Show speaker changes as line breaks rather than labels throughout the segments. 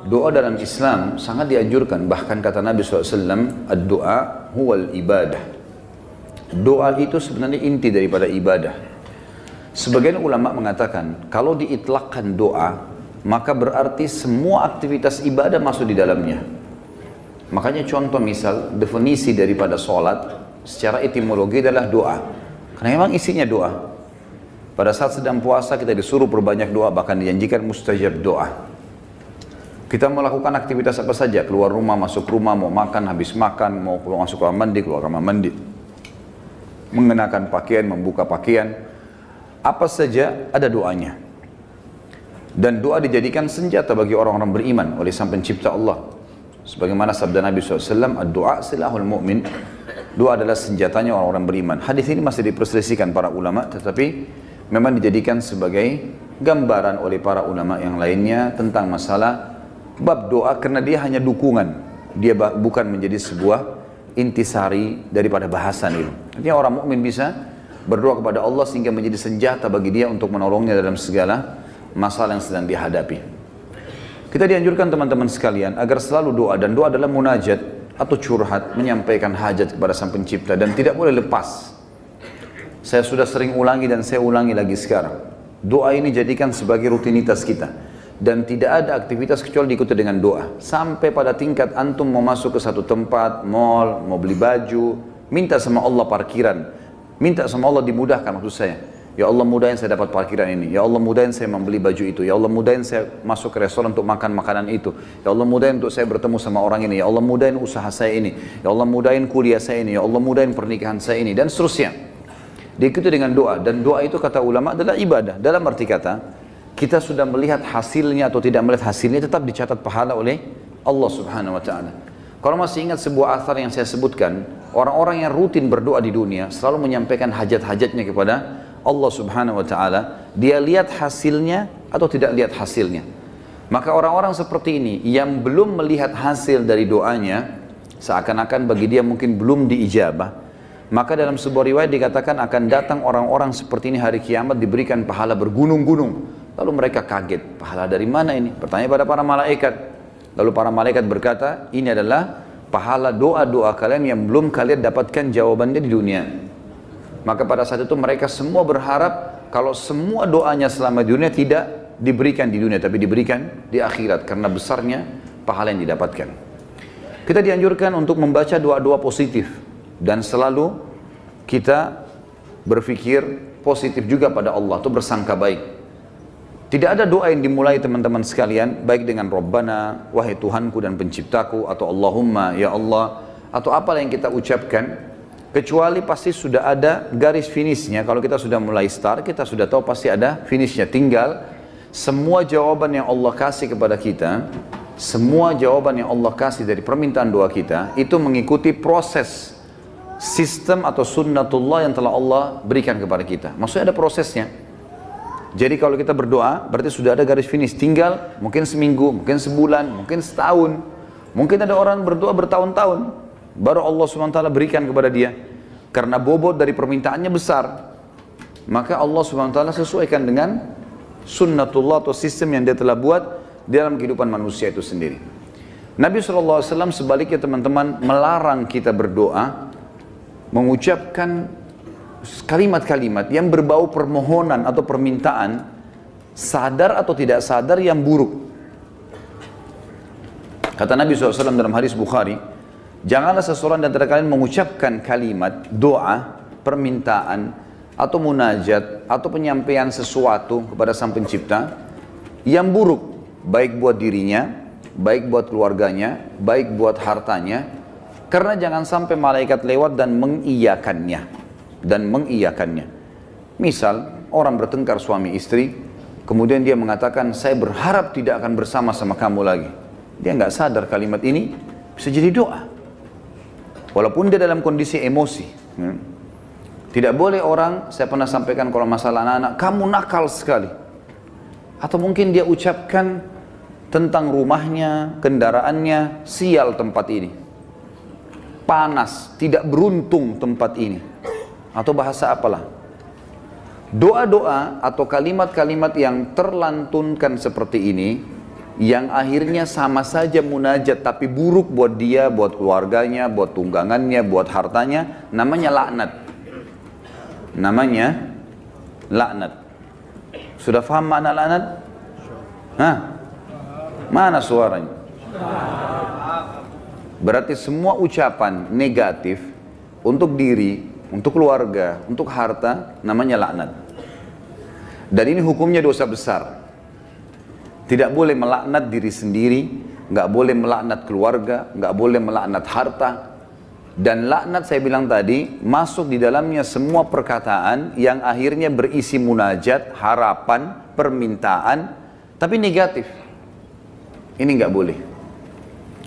Doa dalam Islam sangat dianjurkan. Bahkan kata Nabi SAW, ad-doa huwal ibadah. Doa itu sebenarnya inti daripada ibadah. Sebagian ulama mengatakan, kalau diitlakkan doa, maka berarti semua aktivitas ibadah masuk di dalamnya. Makanya contoh misal, definisi daripada sholat, secara etimologi adalah doa. Karena memang isinya doa. Pada saat sedang puasa kita disuruh berbanyak doa, bahkan dijanjikan mustajab doa. Kita melakukan aktivitas apa saja, keluar rumah, masuk rumah, mau makan, habis makan, mau keluar masuk kamar mandi, keluar kamar mandi, mengenakan pakaian, membuka pakaian, apa saja ada doanya. Dan doa dijadikan senjata bagi orang-orang beriman oleh Sang Pencipta Allah. Sebagaimana sabda Nabi SAW, ad-doa silahul mu'min. Doa adalah senjatanya orang-orang beriman. Hadis ini masih diperselisihkan para ulama, tetapi memang dijadikan sebagai gambaran oleh para ulama yang lainnya tentang masalah bab doa, karena dia hanya dukungan, dia bukan menjadi sebuah intisari daripada bahasan itu. Artinya orang mukmin bisa berdoa kepada Allah sehingga menjadi senjata bagi dia untuk menolongnya dalam segala masalah yang sedang dihadapi. Kita dianjurkan teman-teman sekalian agar selalu doa, dan doa adalah munajat atau curhat, menyampaikan hajat kepada Sang Pencipta, dan tidak boleh lepas. Saya sudah sering ulangi dan saya ulangi lagi sekarang. Doa ini jadikan sebagai rutinitas kita. Dan tidak ada aktivitas kecuali diikuti dengan doa. Sampai pada tingkat antum mau masuk ke satu tempat, mall, mau beli baju, minta sama Allah parkiran. Minta sama Allah dimudahkan maksud saya. Ya Allah mudahin saya dapat parkiran ini. Ya Allah mudahin saya membeli baju itu. Ya Allah mudahin saya masuk ke restoran untuk makan makanan itu. Ya Allah mudahin untuk saya bertemu sama orang ini. Ya Allah mudahin usaha saya ini. Ya Allah mudahin kuliah saya ini. Ya Allah mudahin pernikahan saya ini. Dan seterusnya. Diikuti dengan doa. Dan doa itu kata ulama adalah ibadah. Dalam arti kata, kita sudah melihat hasilnya atau tidak melihat hasilnya, tetap dicatat pahala oleh Allah Subhanahu wa ta'ala. Kalau masih ingat sebuah athar yang saya sebutkan, orang-orang yang rutin berdoa di dunia selalu menyampaikan hajat-hajatnya kepada Allah Subhanahu wa ta'ala. Dia lihat hasilnya atau tidak lihat hasilnya. Maka orang-orang seperti ini yang belum melihat hasil dari doanya, seakan-akan bagi dia mungkin belum diijabah, maka dalam sebuah riwayat dikatakan akan datang orang-orang seperti ini hari kiamat diberikan pahala bergunung-gunung. Lalu mereka kaget, pahala dari mana ini? Bertanya pada para malaikat. Lalu para malaikat berkata, ini adalah pahala doa-doa kalian yang belum kalian dapatkan jawabannya di dunia. Maka pada saat itu mereka semua berharap kalau semua doanya selama di dunia tidak diberikan di dunia, tapi diberikan di akhirat karena besarnya pahala yang didapatkan. Kita dianjurkan untuk membaca doa-doa positif dan selalu kita berpikir positif juga pada Allah, itu bersangka baik. Tidak ada doa yang dimulai teman-teman sekalian baik dengan Rabbana, wahai Tuhanku dan penciptaku, atau Allahumma, ya Allah, atau apa yang kita ucapkan, kecuali pasti sudah ada garis finishnya. Kalau kita sudah mulai start, kita sudah tahu pasti ada finishnya. Tinggal semua jawaban yang Allah kasih kepada kita, semua jawaban yang Allah kasih dari permintaan doa kita, itu mengikuti proses sistem atau sunnatullah yang telah Allah berikan kepada kita. Maksudnya ada prosesnya. Jadi kalau kita berdoa, berarti sudah ada garis finish. Tinggal mungkin seminggu, mungkin sebulan, mungkin setahun. Mungkin ada orang berdoa bertahun-tahun. Baru Allah SWT berikan kepada dia. Karena bobot dari permintaannya besar. Maka Allah SWT sesuaikan dengan sunnatullah atau sistem yang dia telah buat dalam kehidupan manusia itu sendiri. Nabi SAW sebaliknya teman-teman melarang kita berdoa, mengucapkan kalimat-kalimat yang berbau permohonan atau permintaan, sadar atau tidak sadar, yang buruk. Kata Nabi SAW dalam hadis Bukhari, janganlah seseorang di antara kalian mengucapkan kalimat doa, permintaan, atau munajat, atau penyampaian sesuatu kepada Sang Pencipta yang buruk, baik buat dirinya, baik buat keluarganya, baik buat hartanya, karena jangan sampai malaikat lewat dan mengiyakannya. Misal orang bertengkar suami istri, kemudian dia mengatakan saya berharap tidak akan bersama sama kamu lagi. Dia nggak sadar kalimat ini bisa jadi doa, walaupun dia dalam kondisi emosi. Tidak boleh orang, saya pernah sampaikan kalau masalah anak-anak, kamu nakal sekali. Atau mungkin dia ucapkan tentang rumahnya, kendaraannya, sial tempat ini, panas, tidak beruntung tempat ini. Atau bahasa apalah. Doa-doa atau kalimat-kalimat yang terlantunkan seperti ini yang akhirnya sama saja munajat tapi buruk buat dia, buat keluarganya, buat tunggangannya, buat hartanya, namanya laknat. Namanya laknat. Sudah paham makna laknat? Hah? Mana suaranya? Berarti semua ucapan negatif untuk diri, untuk keluarga, untuk harta, namanya laknat. Dan ini hukumnya dosa besar. Tidak boleh melaknat diri sendiri, nggak boleh melaknat keluarga, nggak boleh melaknat harta. Dan laknat saya bilang tadi, masuk di dalamnya semua perkataan yang akhirnya berisi munajat, harapan, permintaan, tapi negatif. Ini nggak boleh.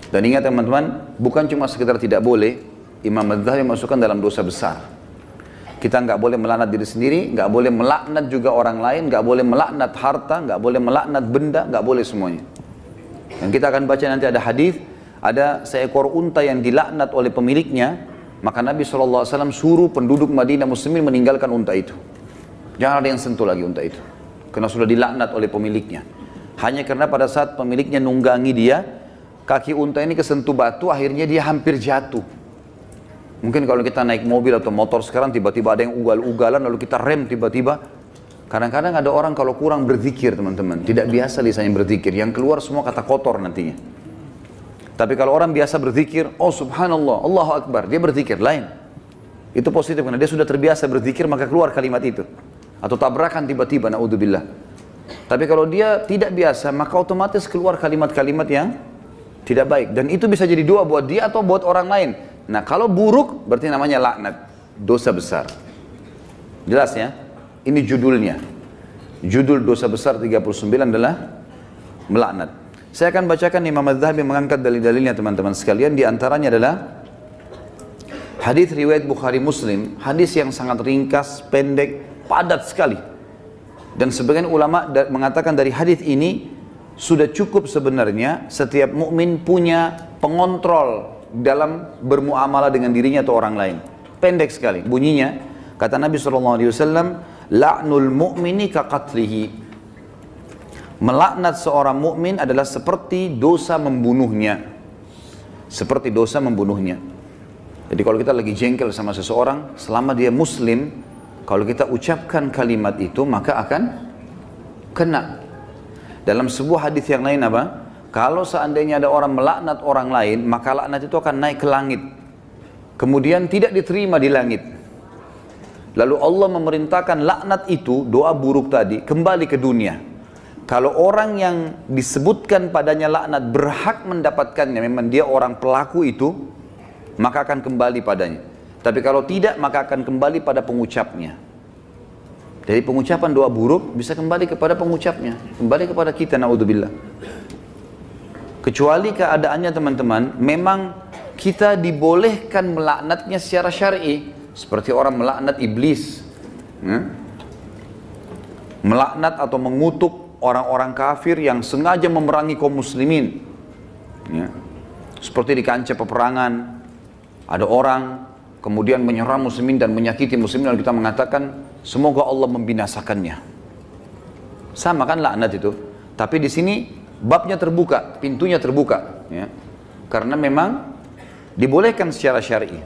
Dan ingat teman-teman, bukan cuma sekedar tidak boleh, Imam Az-Zahabi masukkan dalam dosa besar. Kita nggak boleh melaknat diri sendiri, nggak boleh melaknat juga orang lain, nggak boleh melaknat harta, nggak boleh melaknat benda, nggak boleh semuanya. Dan kita akan baca nanti ada hadis, ada seekor unta yang dilaknat oleh pemiliknya, maka Nabi SAW suruh penduduk Madinah Muslimin meninggalkan unta itu. Jangan ada yang sentuh lagi unta itu, karena sudah dilaknat oleh pemiliknya. Hanya karena pada saat pemiliknya nunggangi dia, kaki unta ini kesentuh batu, akhirnya dia hampir jatuh. Mungkin kalau kita naik mobil atau motor sekarang tiba-tiba ada yang ugal-ugalan lalu kita rem tiba-tiba. Kadang-kadang ada orang kalau kurang berzikir teman-teman, tidak biasa lisannya berzikir, yang keluar semua kata kotor nantinya. Tapi kalau orang biasa berzikir, oh subhanallah, Allahu Akbar, dia berzikir, lain. Itu positif karena dia sudah terbiasa berzikir maka keluar kalimat itu. Atau tabrakan tiba-tiba, na'udzubillah. Tapi kalau dia tidak biasa maka otomatis keluar kalimat-kalimat yang tidak baik. Dan itu bisa jadi doa buat dia atau buat orang lain. Nah kalau buruk berarti namanya laknat, dosa besar. Jelas ya? Ini judulnya. Judul dosa besar 39 adalah melaknat. Saya akan bacakan Imam Az-Zahabi mengangkat dalil-dalilnya teman-teman sekalian. Di antaranya adalah hadis riwayat Bukhari Muslim, hadis yang sangat ringkas, pendek, padat sekali. Dan sebagian ulama mengatakan dari hadis ini sudah cukup sebenarnya setiap mukmin punya pengontrol dalam bermuamalah dengan dirinya atau orang lain. Pendek sekali bunyinya, kata Nabi SAW, la'nul mu'mini kaqatlihi. Melaknat seorang mukmin adalah seperti dosa membunuhnya. Seperti dosa membunuhnya. Jadi kalau kita lagi jengkel sama seseorang, selama dia muslim, kalau kita ucapkan kalimat itu maka akan kena. Dalam sebuah hadis yang lain apa? Kalau seandainya ada orang melaknat orang lain, maka laknat itu akan naik ke langit. Kemudian tidak diterima di langit. Lalu Allah memerintahkan laknat itu, doa buruk tadi, kembali ke dunia. Kalau orang yang disebutkan padanya laknat berhak mendapatkannya, memang dia orang pelaku itu, maka akan kembali padanya. Tapi kalau tidak, maka akan kembali pada pengucapnya. Dari pengucapan doa buruk bisa kembali kepada pengucapnya, kembali kepada kita, naudzubillah. Kecuali keadaannya teman-teman, memang kita dibolehkan melaknatnya secara syar'i, seperti orang melaknat iblis, melaknat atau mengutuk orang-orang kafir yang sengaja memerangi kaum muslimin, seperti di kancah peperangan, ada orang kemudian menyerang muslimin dan menyakiti muslimin, lalu kita mengatakan semoga Allah membinasakannya. Sama kan laknat itu, tapi di sini babnya terbuka, pintunya terbuka, ya. Karena memang dibolehkan secara syar'i.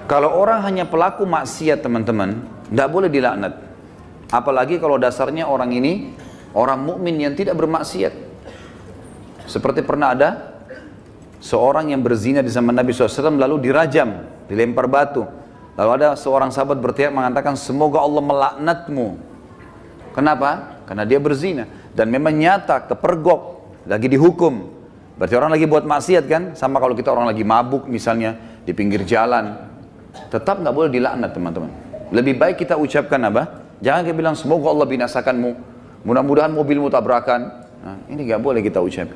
Kalau orang hanya pelaku maksiat teman-teman, tidak boleh dilaknat. Apalagi kalau dasarnya orang ini orang mukmin yang tidak bermaksiat. Seperti pernah ada seorang yang berzina di zaman Nabi SAW lalu dirajam, dilempar batu. Lalu ada seorang sahabat berteriak mengatakan semoga Allah melaknatmu. Kenapa? Karena dia berzina. Dan memang nyata, kepergok, lagi dihukum. Berarti orang lagi buat maksiat kan? Sama kalau kita orang lagi mabuk misalnya, di pinggir jalan. Tetap nggak boleh dilaknat teman-teman. Lebih baik kita ucapkan apa? Jangan kita bilang semoga Allah binasakanmu. Mudah-mudahan mobilmu tabrakan. Nah, ini nggak boleh kita ucap.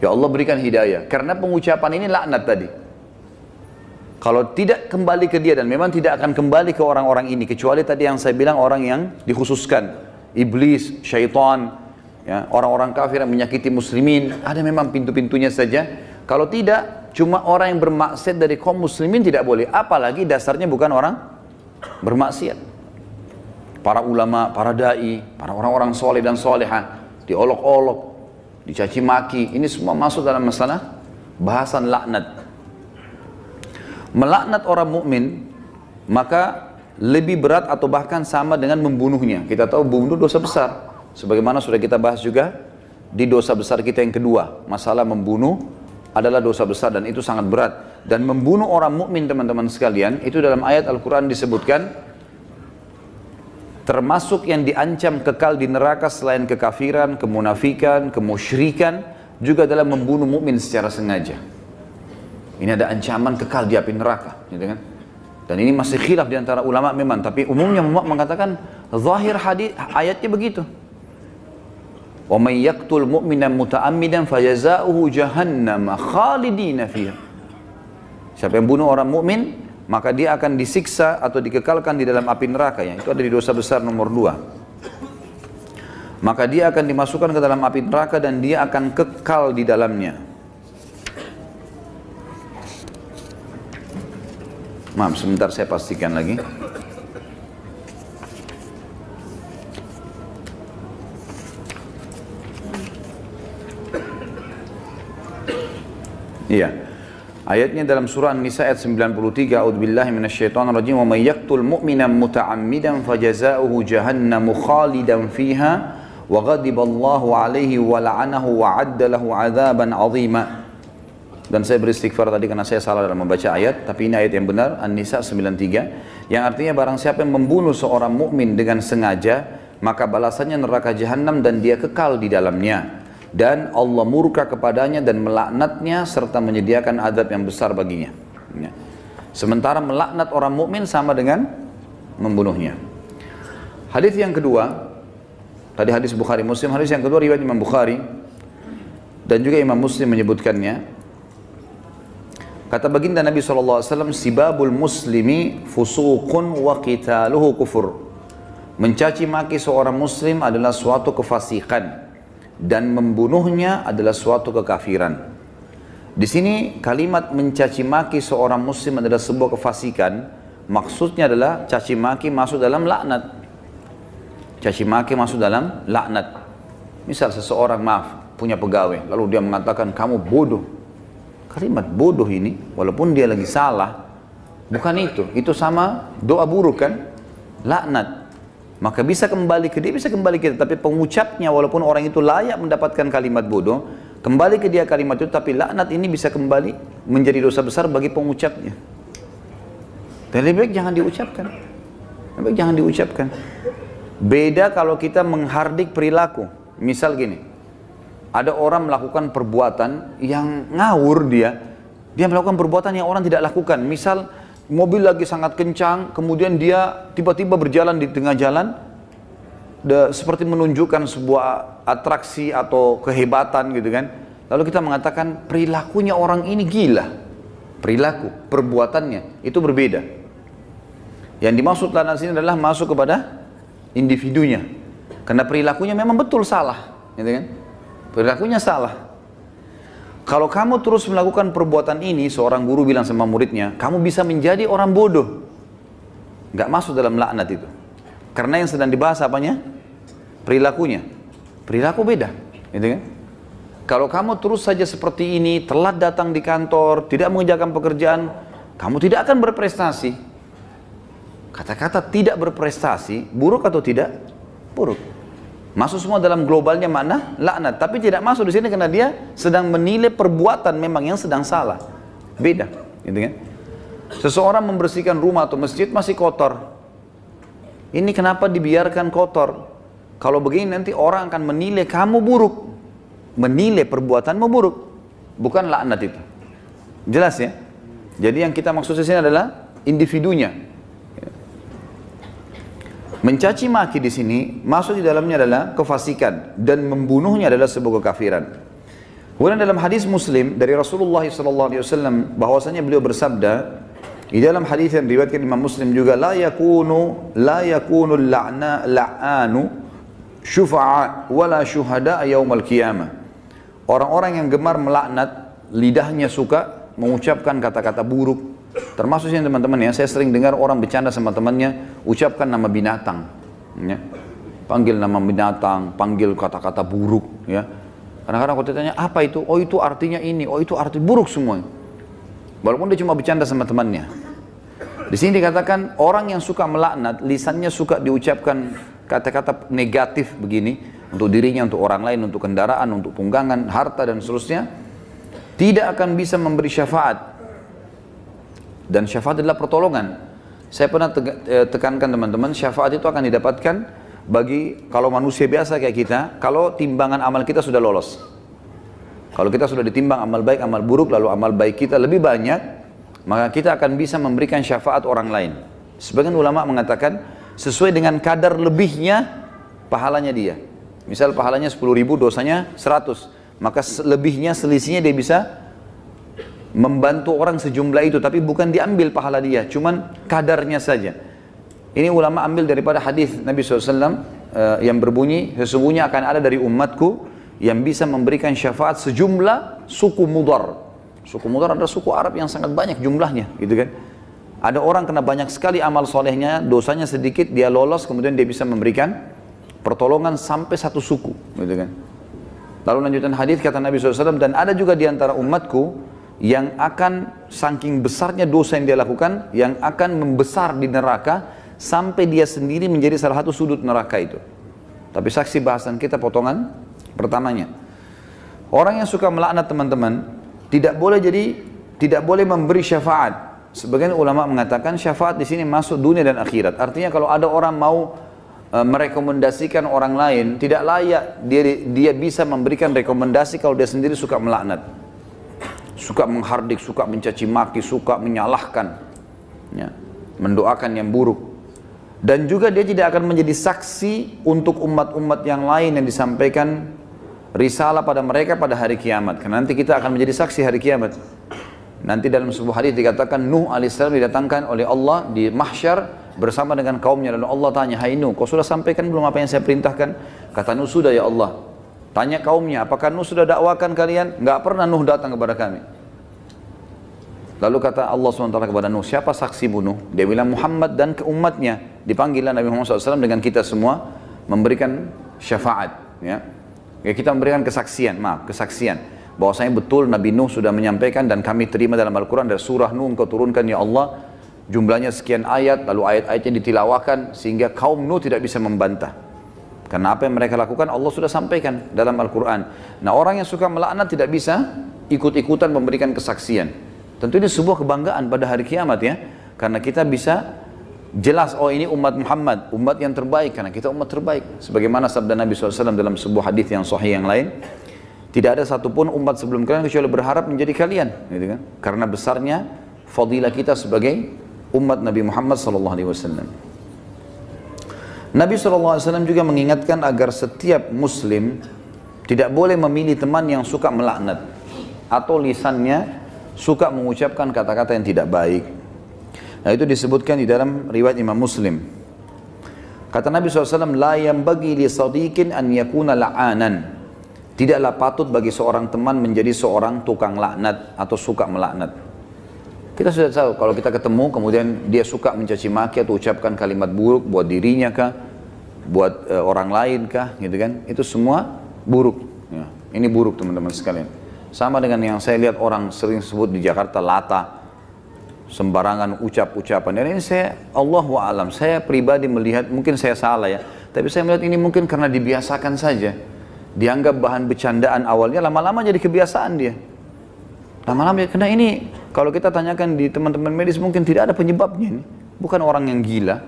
Ya Allah berikan hidayah. Karena pengucapan ini laknat tadi. Kalau tidak kembali ke dia dan memang tidak akan kembali ke orang-orang ini. Kecuali tadi yang saya bilang orang yang dikhususkan. Iblis, syaitan, ya, orang-orang kafir yang menyakiti muslimin, ada memang pintu-pintunya saja. Kalau tidak, cuma orang yang bermaksiat dari kaum muslimin tidak boleh. Apalagi dasarnya bukan orang bermaksiat. Para ulama, para da'i, para orang-orang soleh dan solehah, diolok-olok, dicaci maki. Ini semua masuk dalam masalah bahasan laknat. Melaknat orang mukmin maka lebih berat atau bahkan sama dengan membunuhnya. Kita tahu bunuh dosa besar. Sebagaimana sudah kita bahas juga di dosa besar kita yang kedua, masalah membunuh adalah dosa besar dan itu sangat berat. Dan membunuh orang mukmin teman-teman sekalian, itu dalam ayat Al-Quran disebutkan termasuk yang diancam kekal di neraka selain kekafiran, kemunafikan, kemusyrikan, juga dalam membunuh mukmin secara sengaja. Ini ada ancaman kekal di api neraka, gitu kan? Dan ini masih khilaf di antara ulama memang, tapi umumnya ulama mengatakan zahir hadis ayatnya begitu. Wa may yaqtul mu'mina muta'ammidan fajazaohu jahannam khalidina fiha. Siapa yang bunuh orang mukmin, maka dia akan disiksa atau dikekalkan di dalam api neraka, yang itu ada di dosa besar nomor 2. Maka dia akan dimasukkan ke dalam api neraka dan dia akan kekal di dalamnya. Maaf, sebentar saya pastikan lagi. Iya. Ayatnya dalam surah An-Nisa ayat 93, A'udzubillahi minasyaitonirrajim, wa may yaqtul mu'mina muta'ammidan fajazaohu jahannamu khalidan fiha wa ghadiballahu 'alaihi wa la'anahu wa 'adda lahu 'adzaban 'azima. Dan saya beristighfar tadi karena saya salah dalam membaca ayat, tapi ini ayat yang benar, An-Nisa 93, yang artinya barang siapa yang membunuh seorang mukmin dengan sengaja, maka balasannya neraka jahanam dan dia kekal di dalamnya. Dan Allah murka kepadanya dan melaknatnya serta menyediakan azab yang besar baginya. Ya. Sementara melaknat orang mukmin sama dengan membunuhnya. Hadis yang kedua, tadi hadis Bukhari Muslim, hadis yang kedua riwayat Imam Bukhari dan juga Imam Muslim menyebutkannya. Kata baginda Nabi SAW, sibabul muslimi fusuqun wa qitaluhu kufur. Mencaci maki seorang muslim adalah suatu kefasikan dan membunuhnya adalah suatu kekafiran. Di sini kalimat mencaci maki seorang muslim adalah sebuah kefasikan, maksudnya adalah caci maki masuk dalam laknat. Caci maki masuk dalam laknat. Misal seseorang punya pegawai, lalu dia mengatakan kamu bodoh. Kalimat bodoh ini, walaupun dia lagi salah, bukan itu sama doa buruk kan, laknat. Maka bisa kembali ke dia, bisa kembali ke dia, tapi pengucapnya walaupun orang itu layak mendapatkan kalimat bodoh, kembali ke dia kalimat itu, tapi laknat ini bisa kembali menjadi dosa besar bagi pengucapnya. Dan lebih baik jangan diucapkan. Lebih baik jangan diucapkan. Beda kalau kita menghardik perilaku. Misal gini, ada orang melakukan perbuatan yang ngawur dia melakukan perbuatan yang orang tidak lakukan. Misal mobil lagi sangat kencang, kemudian dia tiba-tiba berjalan di tengah jalan, seperti menunjukkan sebuah atraksi atau kehebatan gitu kan. Lalu kita mengatakan perilakunya orang ini gila. Perilaku, perbuatannya itu berbeda. Yang dimaksud laknat sini adalah masuk kepada individunya. Karena perilakunya memang betul salah, gitu kan? Perilakunya salah. Kalau kamu terus melakukan perbuatan ini, seorang guru bilang sama muridnya, kamu bisa menjadi orang bodoh. Nggak masuk dalam laknat itu. Karena yang sedang dibahas apanya? Perilakunya. Perilaku beda, gitu kan? Kalau kamu terus saja seperti ini, telat datang di kantor, tidak mengerjakan pekerjaan, kamu tidak akan berprestasi. Kata-kata tidak berprestasi, buruk atau tidak? Buruk. Masuk semua dalam globalnya makna laknat, tapi tidak masuk di sini karena dia sedang menilai perbuatan memang yang sedang salah. Beda, gitu kan? Seseorang membersihkan rumah atau masjid masih kotor. Ini kenapa dibiarkan kotor? Kalau begini nanti orang akan menilai kamu buruk. Menilai perbuatanmu buruk. Bukan laknat itu. Jelas ya? Jadi yang kita maksud di sini adalah individunya. Mencaci maki di sini masuk di dalamnya adalah kefasikan dan membunuhnya adalah sebuah kekafiran. Kemudian dalam hadis Muslim dari Rasulullah SAW bahwasanya beliau bersabda di dalam hadis yang diriwayatkan Imam Muslim juga, la yakunu la'anu syufa'a wala syuhada yaumal qiyamah. Orang-orang yang gemar melaknat, lidahnya suka mengucapkan kata-kata buruk. Termasuk teman-teman ya, saya sering dengar orang bercanda sama temannya, ucapkan nama binatang. Ya. panggil nama binatang, panggil kata-kata buruk, ya. Kadang-kadang kalau ditanya apa itu, oh itu artinya ini, oh itu arti buruk semua. Walaupun dia cuma bercanda sama temannya. Di sini dikatakan orang yang suka melaknat, lisannya suka diucapkan kata-kata negatif begini untuk dirinya, untuk orang lain, untuk kendaraan, untuk tunggangan, harta dan seterusnya, tidak akan bisa memberi syafaat. Dan syafaat adalah pertolongan. Saya pernah tekankan teman-teman, syafaat itu akan didapatkan bagi kalau manusia biasa kayak kita, kalau timbangan amal kita sudah lolos. Kalau kita sudah ditimbang amal baik, amal buruk, lalu amal baik kita lebih banyak, maka kita akan bisa memberikan syafaat orang lain. Sebagian ulama mengatakan sesuai dengan kadar lebihnya pahalanya dia. Misal pahalanya 10.000, dosanya 100, maka lebihnya, selisihnya dia bisa membantu orang sejumlah itu, tapi bukan diambil pahala dia, cuman kadarnya saja. Ini ulama ambil daripada hadis Nabi SAW yang berbunyi, sesungguhnya akan ada dari umatku yang bisa memberikan syafaat sejumlah suku Mudar. Suku Mudar adalah suku Arab yang sangat banyak jumlahnya, gitu kan. Ada orang kena banyak sekali amal solehnya, dosanya sedikit, dia lolos, kemudian dia bisa memberikan pertolongan sampai satu suku, gitu kan. Lalu lanjutan hadis kata Nabi SAW, dan ada juga di antara umatku yang akan saking besarnya dosa yang dia lakukan, yang akan membesar di neraka sampai dia sendiri menjadi salah satu sudut neraka itu. Tapi saksi bahasan kita potongan pertamanya. Orang yang suka melaknat teman-teman tidak boleh memberi syafaat. Sebagian ulama mengatakan syafaat di sini masuk dunia dan akhirat. Artinya kalau ada orang mau merekomendasikan orang lain, tidak layak dia bisa memberikan rekomendasi kalau dia sendiri suka melaknat, suka menghardik, suka mencaci maki, suka menyalahkan, ya, mendoakan yang buruk. Dan juga dia tidak akan menjadi saksi untuk umat-umat yang lain yang disampaikan risalah pada mereka pada hari kiamat. Karena nanti kita akan menjadi saksi hari kiamat. Nanti dalam sebuah hadis dikatakan Nuh alaihissalam didatangkan oleh Allah di mahsyar bersama dengan kaumnya. Lalu Allah tanya, hai Nuh, kau sudah sampaikan belum apa yang saya perintahkan? Kata Nuh, sudah ya Allah. Tanya kaumnya, apakah Nuh sudah dakwakan kalian? Enggak pernah Nuh datang kepada kami. Lalu kata Allah SWT kepada Nuh, siapa saksimu Nuh? Dia bilang Muhammad dan ke umatnya. Dipanggillah Nabi Muhammad SAW dengan kita semua memberikan syafaat. Ya, kita memberikan kesaksian, kesaksian. Bahwasanya betul Nabi Nuh sudah menyampaikan dan kami terima dalam Al-Quran dari surah Nuh engkau turunkan ya Allah. Jumlahnya sekian ayat, lalu ayat-ayatnya ditilawakan sehingga kaum Nuh tidak bisa membantah. Karena apa yang mereka lakukan Allah sudah sampaikan dalam Al-Quran. Nah, orang yang suka melaknat tidak bisa ikut-ikutan memberikan kesaksian. Tentu ini sebuah kebanggaan pada hari kiamat ya. Karena kita bisa jelas, oh ini umat Muhammad, umat yang terbaik karena kita umat terbaik. Sebagaimana sabda Nabi SAW dalam sebuah hadis yang sahih yang lain, tidak ada satupun umat sebelum kalian kecuali berharap menjadi kalian, gitu kan? Karena besarnya fadilah kita sebagai umat Nabi Muhammad SAW. Nabi SAW juga mengingatkan agar setiap muslim tidak boleh memilih teman yang suka melaknat atau lisannya suka mengucapkan kata-kata yang tidak baik. Nah, itu disebutkan di dalam riwayat Imam Muslim. Kata Nabi SAW, la yanbaghi li sadiqin an yakuna la'anan. Tidaklah patut bagi seorang teman menjadi seorang tukang laknat atau suka melaknat. Kita sudah tahu kalau kita ketemu kemudian dia suka mencaci maki atau ucapkan kalimat buruk buat dirinya kah, buat orang lain kah, gitu kan? Itu semua buruk. Ya, ini buruk teman-teman sekalian. Sama dengan yang saya lihat orang sering sebut di Jakarta lata, sembarangan ucap-ucapan. Dan ini saya, Allahu a'lam, saya pribadi melihat, mungkin saya salah ya, tapi saya melihat ini mungkin karena dibiasakan saja. Dianggap bahan bercandaan awalnya, lama-lama jadi kebiasaan dia. Lama-lama, karena ini kalau kita tanyakan di teman-teman medis mungkin tidak ada penyebabnya ini. Bukan orang yang gila.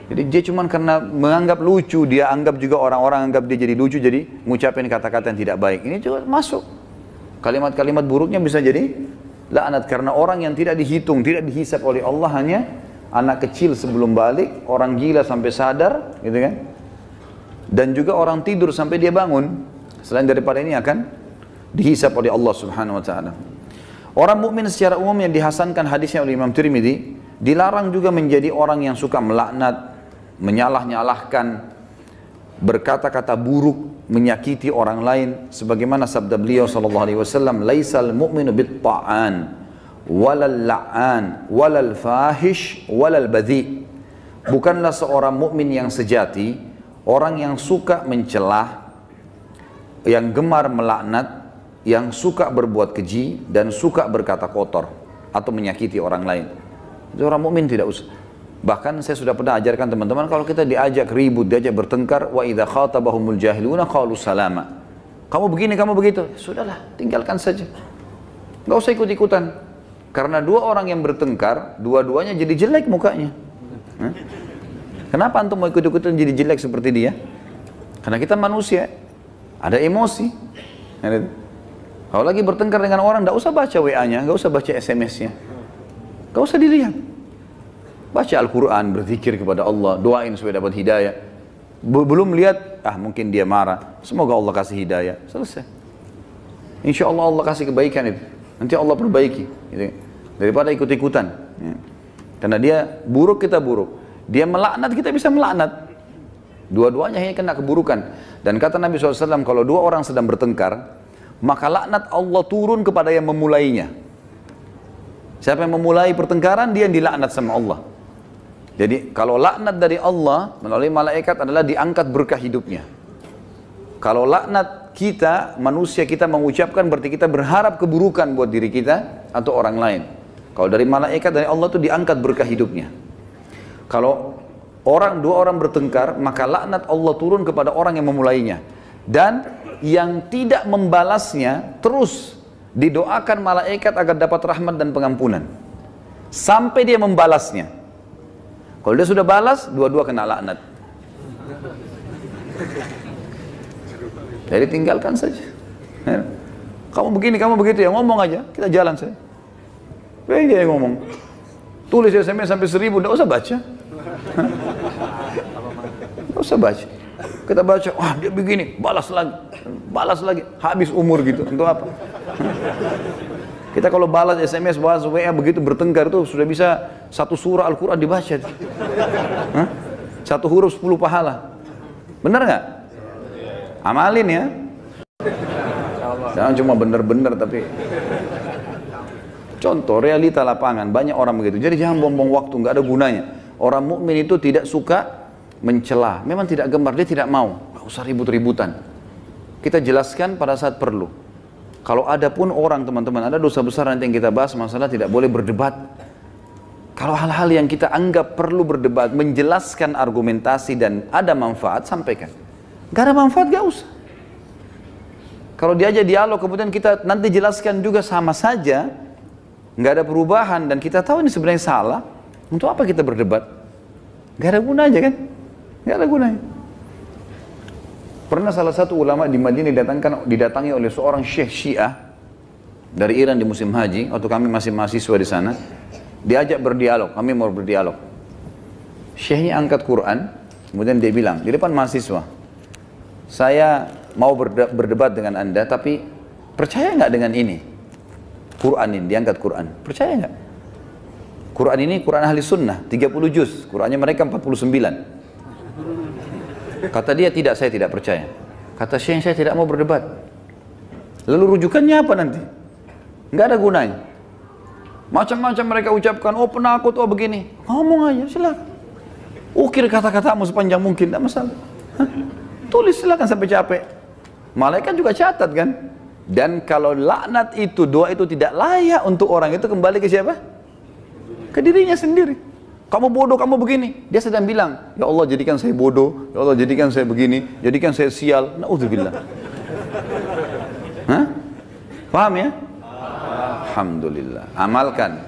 Jadi dia cuma karena menganggap lucu, dia anggap juga orang-orang anggap dia jadi lucu, jadi ngucapin kata-kata yang tidak baik. Ini juga masuk. Kalimat-kalimat buruknya bisa jadi laknat karena orang yang tidak dihitung, tidak dihisab oleh Allah, hanya anak kecil sebelum balik, orang gila sampai sadar, gitu kan? Dan juga orang tidur sampai dia bangun. Selain daripada ini akan dihisab oleh Allah Subhanahu wa taala. Orang mukmin secara umum yang dihasankan hadisnya oleh Imam Tirmidzi, dilarang juga menjadi orang yang suka melaknat, menyalah-nyalahkan, berkata-kata buruk, menyakiti orang lain, sebagaimana sabda beliau sallallahu alaihi wasallam, laisal mu'minu bit-ta'an walal la'an walal fahish walal badhi. Bukanlah seorang mukmin yang sejati Orang yang suka mencelah, yang gemar melaknat, yang suka berbuat keji, dan suka berkata kotor atau menyakiti orang lain. Itu orang mukmin tidak usah. Bahkan saya sudah pernah ajarkan teman-teman, kalau kita diajak ribut, diajak bertengkar, wa idza khatabahumul jahiluna qalu salama. Kamu begini, kamu begitu. Sudahlah, tinggalkan saja. Enggak usah ikut-ikutan. Karena dua orang yang bertengkar, dua-duanya jadi jelek mukanya. Kenapa antum mau ikut-ikutan jadi jelek seperti dia? Karena kita manusia, ada emosi. Kalau lagi bertengkar dengan orang, enggak usah baca WA-nya, enggak usah baca SMS-nya. Enggak usah dilihat. Baca Al-Quran, berzikir kepada Allah, doain supaya dapat hidayah. Belum lihat, mungkin dia marah. Semoga Allah kasih hidayah. Selesai. Insya Allah Allah kasih kebaikan itu. Nanti Allah perbaiki. Gitu. Daripada ikut-ikutan. Ya. Karena dia buruk, kita buruk. Dia melaknat, kita bisa melaknat. Dua-duanya hanya kena keburukan. Dan kata Nabi SAW, kalau dua orang sedang bertengkar, maka laknat Allah turun kepada yang memulainya. Siapa yang memulai pertengkaran, dia yang dilaknat sama Allah. Jadi kalau laknat dari Allah melalui malaikat adalah diangkat berkah hidupnya. Kalau laknat kita, manusia kita mengucapkan berarti kita berharap keburukan buat diri kita atau orang lain. Kalau dari malaikat dari Allah itu diangkat berkah hidupnya. Kalau dua orang bertengkar, maka laknat Allah turun kepada orang yang memulainya. Dan yang tidak membalasnya terus didoakan malaikat agar dapat rahmat dan pengampunan. Sampai dia membalasnya. Kalau dia sudah balas, dua-dua kena laknat. Jadi tinggalkan saja. Kamu begini, kamu begitu ya, ngomong aja, kita jalan saja. Dia yang ngomong. Tulis SMS sampai 1000, tidak usah baca. Tidak usah baca. Kita baca, wah dia begini, balas lagi, habis umur gitu. Untuk apa? Kita kalau balas SMS, balas WA begitu bertengkar itu sudah bisa satu surah Al-Quran dibaca. Satu huruf 10 pahala. Benar nggak? Amalin ya. Jangan cuma benar-benar tapi. Contoh realita lapangan, banyak orang begitu. Jadi jangan buang-buang waktu, nggak ada gunanya. Orang mukmin itu tidak suka mencela. Memang tidak gemar, dia tidak mau. Nggak usah ribut-ributan. Kita jelaskan pada saat perlu. Kalau ada pun orang teman-teman, ada dosa besar nanti yang kita bahas, masalah tidak boleh berdebat. Kalau hal-hal yang kita anggap perlu berdebat, menjelaskan argumentasi dan ada manfaat, sampaikan. Gak ada manfaat, gak usah. Kalau diajak dialog, kemudian kita nanti jelaskan juga sama saja, gak ada perubahan, dan kita tahu ini sebenarnya salah, untuk apa kita berdebat? Gak ada gunanya kan? Gak ada gunanya. Pernah salah satu ulama di Madinah didatangi oleh seorang syekh Syiah dari Iran di musim haji, waktu kami masih mahasiswa di sana, diajak berdialog, kami mau berdialog. Syekhnya angkat Quran, kemudian dia bilang, di depan mahasiswa, saya mau berdebat dengan anda, tapi percaya nggak dengan ini? Quran ini, diangkat Quran, percaya nggak? Quran ini Quran ahli sunnah, 30 juz, Qurannya mereka 49. Kata dia, tidak, saya tidak percaya. Kata Syekh, saya tidak mau berdebat. Lalu rujukannya apa nanti? Nggak ada gunanya. Macam-macam mereka ucapkan, oh penakut, oh begini. Ngomong aja, silakan. Ukir kata-katamu sepanjang mungkin, tidak masalah. Tulis silakan sampai capek. Malaikat juga catat kan. Dan kalau laknat itu, doa itu tidak layak untuk orang itu, kembali ke siapa? Ke dirinya sendiri. Kamu bodoh, kamu begini. Dia sedang bilang, ya Allah jadikan saya bodoh, ya Allah jadikan saya begini, jadikan saya sial. Na'udzubillah. Hah? Paham ya? Alhamdulillah. Amalkan.